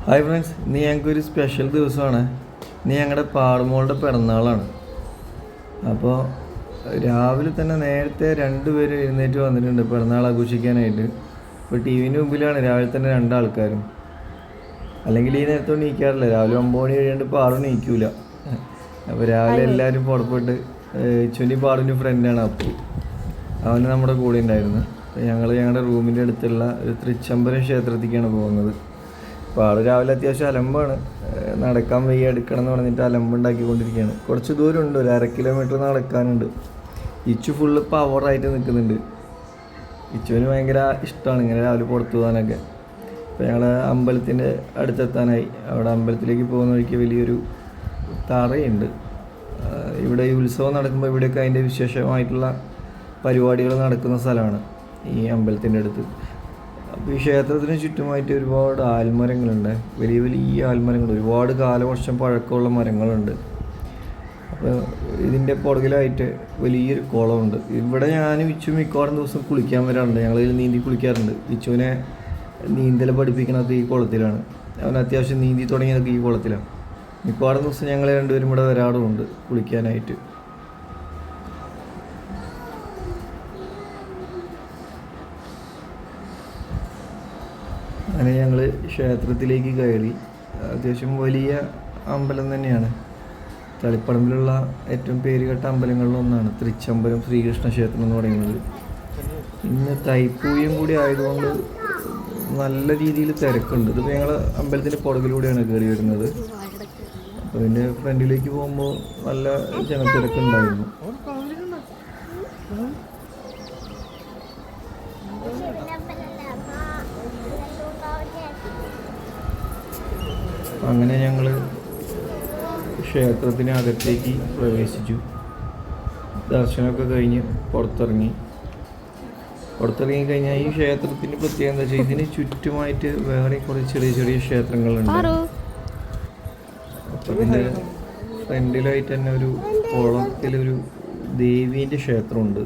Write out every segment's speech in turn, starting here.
Hi friends, ഇന്ന് ഞങ്ങൾക്കൊരു special ദിവസമാണ്. ഇന്ന് ഞങ്ങളുടെ പാടുമോളുടെ പിറന്നാളാണ്. അപ്പോൾ രാവിലെ തന്നെ നേരത്തെ 2 പേര് എഴുന്നേറ്റ് വന്നിട്ടുണ്ട് പിറന്നാൾ ആഘോഷിക്കാനായിട്ട്. ഇപ്പോൾ ടി വിൻ്റെ മുമ്പിലാണ് രാവിലെ തന്നെ 2 ആൾക്കാരും. അല്ലെങ്കിൽ ഈ നേരത്തോട് നീക്കാറില്ല. രാവിലെ 9 മണി കഴിയാണ്ട് പാടു നീക്കൂല. അപ്പോൾ രാവിലെ എല്ലാവരും പുറപ്പെട്ട് ചുനി പാടിൻ്റെ ഫ്രണ്ടാണ് അപ്പോൾ അവന് നമ്മുടെ കൂടെ ഉണ്ടായിരുന്നു. ഞങ്ങളുടെ റൂമിൻ്റെ അടുത്തുള്ള ഒരു തൃച്ചംബരം ക്ഷേത്രത്തിലേക്കാണ് പോകുന്നത്. അപ്പോൾ ആൾ രാവിലെ അത്യാവശ്യം അലമ്പാണ്. നടക്കാൻ വയ്യ, എടുക്കണം എന്ന് പറഞ്ഞിട്ട് അലമ്പുണ്ടാക്കിക്കൊണ്ടിരിക്കുകയാണ്. കുറച്ച് ദൂരമുണ്ട്, ഒരു 1/2 കിലോമീറ്റർ നടക്കാനുണ്ട്. ഇച്ചു ഫുള്ള് പവറായിട്ട് നിൽക്കുന്നുണ്ട്. ഇച്ചുവിന് ഭയങ്കര ഇഷ്ടമാണ് ഇങ്ങനെ രാവിലെ പുറത്തു പോകാനൊക്കെ. അപ്പോൾ ഞങ്ങൾ അമ്പലത്തിൻ്റെ അടുത്തെത്താനായി. അവിടെ അമ്പലത്തിലേക്ക് പോകുന്ന വഴിക്ക് വലിയൊരു തറയുണ്ട്. ഇവിടെ ഈ ഉത്സവം നടക്കുമ്പോൾ ഇവിടെയൊക്കെ അതിൻ്റെ വിശേഷമായിട്ടുള്ള പരിപാടികൾ നടക്കുന്ന സ്ഥലമാണ് ഈ അമ്പലത്തിൻ്റെ അടുത്ത്. അപ്പോൾ ഈ ക്ഷേത്രത്തിന് ചുറ്റുമായിട്ട് ഒരുപാട് ആൽമരങ്ങളുണ്ട്. വലിയ വലിയ ആൽമരങ്ങൾ, ഒരുപാട് കാലവർഷം പഴക്കമുള്ള മരങ്ങളുണ്ട്. അപ്പോൾ ഇതിൻ്റെ പുറകിലായിട്ട് വലിയൊരു കുളമുണ്ട്. ഇവിടെ ഞാൻ വിച്ചു മിക്കവാറും ദിവസം കുളിക്കാൻ വരാറുണ്ട്. ഞങ്ങളിതിൽ നീന്തി കുളിക്കാറുണ്ട്. വിച്ചുവിനെ നീന്തൽ പഠിപ്പിക്കണത് ഈ കുളത്തിലാണ്. അവൻ അത്യാവശ്യം നീന്തി തുടങ്ങിയതൊക്കെ ഈ കുളത്തിലാണ്. മിക്കവാറും ദിവസം ഞങ്ങൾ 2 പേരും ഇവിടെ വരാറുമുണ്ട് കുളിക്കാനായിട്ട്. അങ്ങനെ ഞങ്ങൾ ക്ഷേത്രത്തിലേക്ക് കയറി. അത്യാവശ്യം വലിയ അമ്പലം തന്നെയാണ്. തളിപ്പറമ്പിലുള്ള ഏറ്റവും പേരുകെട്ട അമ്പലങ്ങളിലൊന്നാണ് തൃച്ചംബരം ശ്രീകൃഷ്ണ ക്ഷേത്രം എന്ന് പറയുന്നത്. ഇന്ന് തൈപ്പൂയം കൂടി ആയതുകൊണ്ട് നല്ല രീതിയിൽ തിരക്കുണ്ട്. ഇതിപ്പോൾ ഞങ്ങൾ അമ്പലത്തിൻ്റെ പുറകിലൂടെയാണ് കയറി വരുന്നത്. അപ്പോൾ അതിൻ്റെ ഫ്രണ്ടിലേക്ക് പോകുമ്പോൾ നല്ല ജനത്തിരക്കുണ്ടായിരുന്നു. അങ്ങനെ ഞങ്ങൾ ക്ഷേത്രത്തിന് അകത്തേക്ക് പ്രവേശിച്ചു. ദർശനമൊക്കെ കഴിഞ്ഞ് പുറത്തിറങ്ങി കഴിഞ്ഞാൽ ഈ ക്ഷേത്രത്തിൻ്റെ പ്രത്യേകത എന്താ വെച്ചാൽ ഇതിന് ചുറ്റുമായിട്ട് വേറെ കുറേ ചെറിയ ചെറിയ ക്ഷേത്രങ്ങളുണ്ട്. അപ്പോൾ ഇതിൻ്റെ ഫ്രണ്ടിലായിട്ട് തന്നെ ഒരു കുളത്തിലൊരു ദേവീൻ്റെ ക്ഷേത്രമുണ്ട്.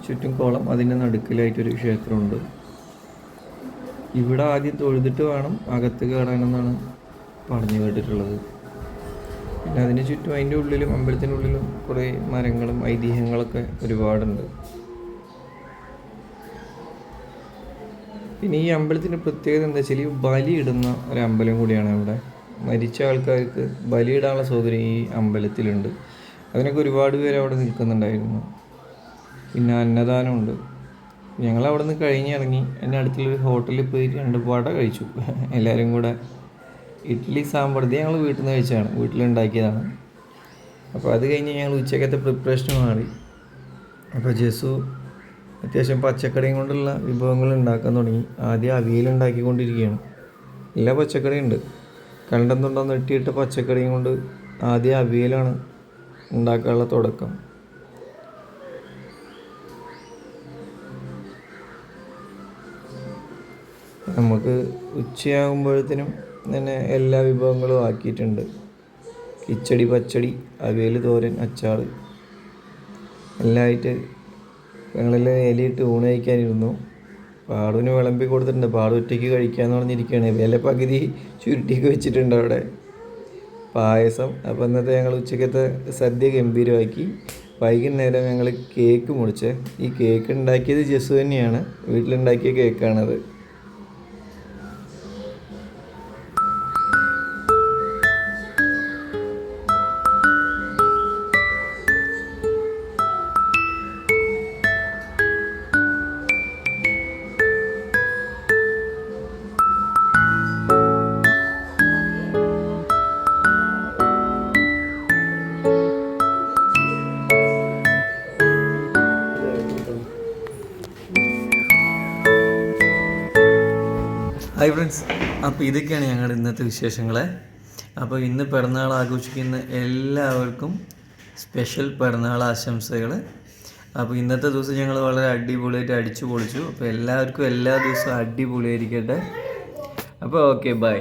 ചുറ്റും കുളം, അതിൻ്റെ നടുക്കിലായിട്ടൊരു ക്ഷേത്രമുണ്ട്. ഇവിടെ ആദ്യം തൊഴുതിട്ട് വേണം അകത്ത് കയറാനെന്നാണ് പറഞ്ഞു കേട്ടിട്ടുള്ളത്. പിന്നെ അതിന് ചുറ്റും അതിൻ്റെ ഉള്ളിലും അമ്പലത്തിൻ്റെ ഉള്ളിലും കുറേ മരങ്ങളും ഐതിഹ്യങ്ങളൊക്കെ ഒരുപാടുണ്ട്. പിന്നെ ഈ അമ്പലത്തിൻ്റെ പ്രത്യേകത എന്താ വെച്ചാൽ ഈ ബലി ഇടുന്ന ഒരു അമ്പലം കൂടിയാണ്. ഇവിടെ മരിച്ച ആൾക്കാർക്ക് ബലിയിടാനുള്ള സൗകര്യം ഈ അമ്പലത്തിലുണ്ട്. അതിനൊക്കെ ഒരുപാട് പേര് അവിടെ നിൽക്കുന്നുണ്ടായിരുന്നു. പിന്നെ അന്നദാനമുണ്ട്. ഞങ്ങൾ അവിടെ നിന്ന് കഴിഞ്ഞിറങ്ങി എൻ്റെ അടുത്തുള്ളൊരു ഹോട്ടലിൽ പോയി 2 വട കഴിച്ചു. എല്ലാവരും കൂടെ ഇഡ്ഡലി സാമ്പാർ ഞങ്ങൾ വീട്ടിൽ നിന്ന് കഴിച്ചതാണ്, വീട്ടിലുണ്ടാക്കിയതാണ്. അപ്പോൾ അത് കഴിഞ്ഞ് ഞങ്ങൾ ഉച്ചക്കത്തെ പ്രിപ്പറേഷൻ മാറി. അപ്പോൾ ജെസു അത്യാവശ്യം പച്ചക്കറിയും കൊണ്ടുള്ള വിഭവങ്ങൾ ഉണ്ടാക്കാൻ തുടങ്ങി. ആദ്യം അവിയലുണ്ടാക്കിക്കൊണ്ടിരിക്കുകയാണ്. എല്ലാ പച്ചക്കറിയും ഉണ്ട്. കണ്ടെന്നുണ്ടോന്ന് ഇട്ടിട്ട് പച്ചക്കറിയും കൊണ്ട് ആദ്യം അവിയലാണ് ഉണ്ടാക്കാനുള്ള തുടക്കം. നമുക്ക് ഉച്ചയാകുമ്പോഴത്തേനും തന്നെ എല്ലാ വിഭവങ്ങളും ആക്കിയിട്ടുണ്ട്. കിച്ചടി, പച്ചടി, അവിയൽ, തോരൻ, അച്ചാർ എല്ലാമായിട്ട് ഞങ്ങളെല്ലാം ഇലയിട്ട് ഊണ് കഴിക്കാനിരുന്നു. പാടുവിന് വിളമ്പി കൊടുത്തിട്ടുണ്ട്. പാടു ഒറ്റയ്ക്ക് കഴിക്കാമെന്ന് പറഞ്ഞിരിക്കുകയാണ്. വില പകുതി ചുരുട്ടിയൊക്കെ വെച്ചിട്ടുണ്ട് അവിടെ. പായസം. അപ്പോൾ ഇന്നത്തെ ഞങ്ങൾ ഉച്ചക്കത്തെ സദ്യ ഗംഭീരമാക്കി. വൈകുന്നേരം ഞങ്ങൾ കേക്ക് മുറിച്ച്. ഈ കേക്ക് ഉണ്ടാക്കിയത് ജെസു തന്നെയാണ്. വീട്ടിലുണ്ടാക്കിയ കേക്കാണത്. ഹായ് ഫ്രണ്ട്സ്, അപ്പോൾ ഇതൊക്കെയാണ് ഞങ്ങളുടെ ഇന്നത്തെ വിശേഷങ്ങൾ. അപ്പോൾ ഇന്ന് പിറന്നാൾ ആഘോഷിക്കുന്ന എല്ലാവർക്കും സ്പെഷ്യൽ പിറന്നാൾ ആശംസകൾ. അപ്പോൾ ഇന്നത്തെ ദിവസം ഞങ്ങൾ വളരെ അടിപൊളിയായിട്ട് അടിച്ചു പൊളിച്ചു. അപ്പോൾ എല്ലാവർക്കും എല്ലാ ദിവസവും അടിപൊളിയായിരിക്കട്ടെ. അപ്പോൾ ഓക്കെ, ബൈ.